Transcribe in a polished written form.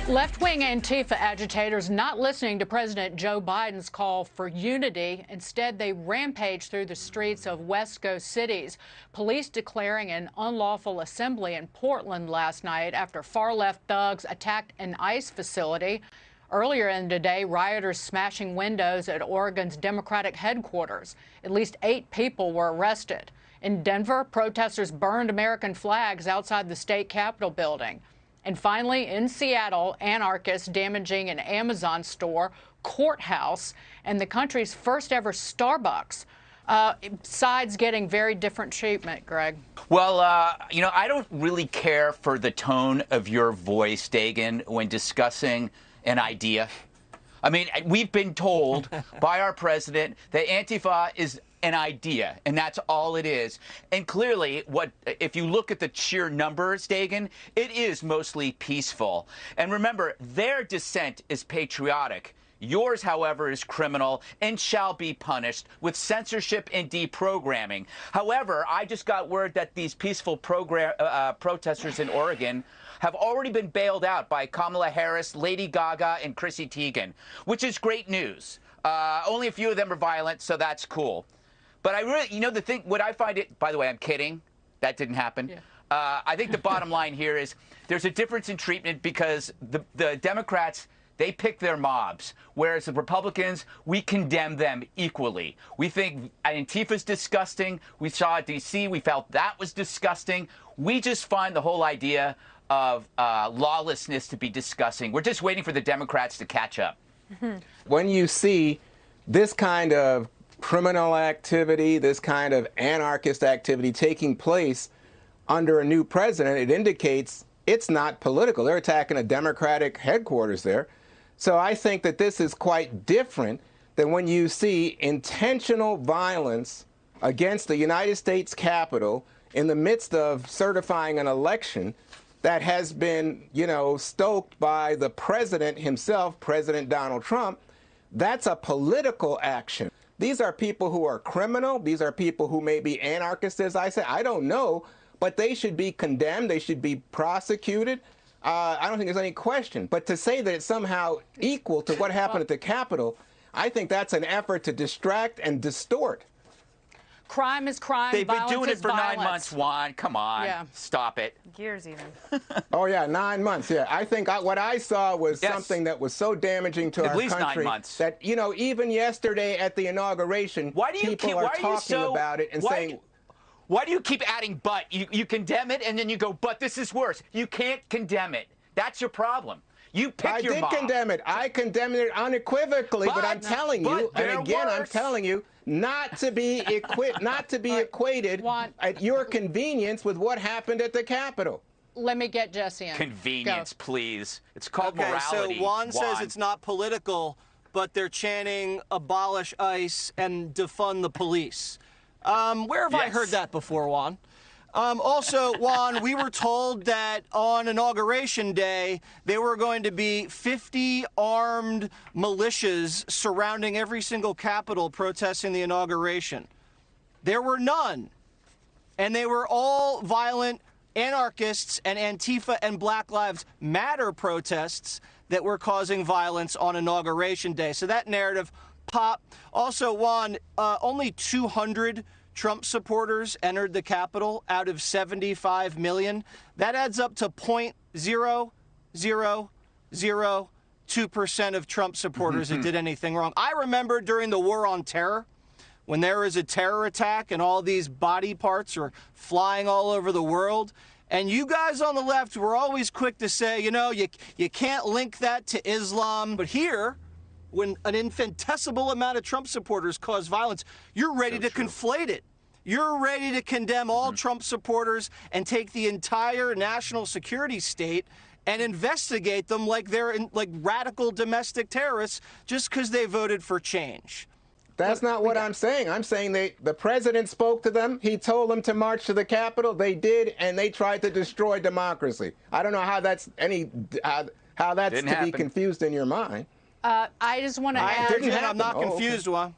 Left-wing Antifa agitators not listening to President Joe Biden's call for unity. Instead, they rampaged through the streets of West Coast cities. Police declaring an unlawful assembly in Portland last night after far-left thugs attacked an ICE facility. Earlier in the day, rioters smashing windows at Oregon's Democratic headquarters. At least 8 people were arrested. In Denver, protesters burned American flags outside the state Capitol building. And finally, in Seattle, anarchists damaging an Amazon store, courthouse, and the country's first ever Starbucks. Sides getting very different treatment, Greg. Well, I don't really care for the tone of your voice, Dagan, when discussing an idea. I mean, we've been told by our president that Antifa is an idea, and that's all it is. And clearly, if you look at the sheer numbers, Dagan, it is mostly peaceful. And remember, their dissent is patriotic. Yours, however, is criminal and shall be punished with censorship and deprogramming. However, I just got word that these peaceful protesters in Oregon have already been bailed out by Kamala Harris, Lady Gaga, and Chrissy Teigen, which is great news. Only a few of them are violent, so that's cool. But I really, the thing, what I find it, by the way, I'm kidding. That didn't happen. Yeah. I think the bottom line here is there's a difference in treatment because the Democrats, they pick their mobs, whereas the Republicans, we condemn them equally. We think Antifa's disgusting. We saw it in D.C. We felt that was disgusting. We just find the whole idea of lawlessness to be disgusting. We're just waiting for the Democrats to catch up. When you see this kind of criminal activity, this kind of anarchist activity taking place under a new president, it indicates it's not political. They're attacking a Democratic headquarters there. So I think that this is quite different than when you see intentional violence against the United States Capitol in the midst of certifying an election that has been, stoked by the president himself, President Donald Trump. That's a political action. These are people who are criminal. These are people who may be anarchists, as I said. I don't know, but they should be condemned. They should be prosecuted. I don't think there's any question. But to say that it's somehow equal to what happened at the Capitol, I think that's an effort to distract and distort. Crime is crime. They've been doing it for violence. 9 months, Juan. Come on. Yeah. Stop it. Years even. Oh, yeah, 9 months. Yeah, I think what I saw was something that was so damaging to our country. At least 9 months. That, even yesterday at the inauguration, people are talking about it and saying... Why do you keep adding but? You condemn it, and then you go, but this is worse. You can't condemn it. That's your problem. You pick your mob. I did condemn it. I condemned it unequivocally, but I'm telling you, and again, I'm telling you, not to be equated at your convenience with what happened at the Capitol. Let me get Jesse in. Convenience, please. It's called morality. morality. So Juan says it's not political, but they're chanting abolish ICE and defund the police. Where have I heard that before, Juan? Also, Juan, we were told that on Inauguration Day, there were going to be 50 armed militias surrounding every single Capitol protesting the inauguration. There were none. And they were all violent anarchists and Antifa and Black Lives Matter protests that were causing violence on Inauguration Day. So that narrative popped. Also, Juan, only 200 Trump supporters entered the Capitol out of 75 million. That adds up to 0.0002% of Trump supporters that did anything wrong. I remember during the War on Terror, when there was a terror attack and all these body parts are flying all over the world, and you guys on the left were always quick to say, you can't link that to Islam. But here, when an infinitesimal amount of Trump supporters cause violence, you're ready to conflate it. You're ready to condemn all Trump supporters and take the entire national security state and investigate them like they're like radical domestic terrorists just because they voted for change. That's not what I'm saying. I'm saying the president spoke to them. He told them to march to the Capitol. They did, and they tried to destroy democracy. I don't know how that's to be confused in your mind. I just want to add. I'm not confused, Juan.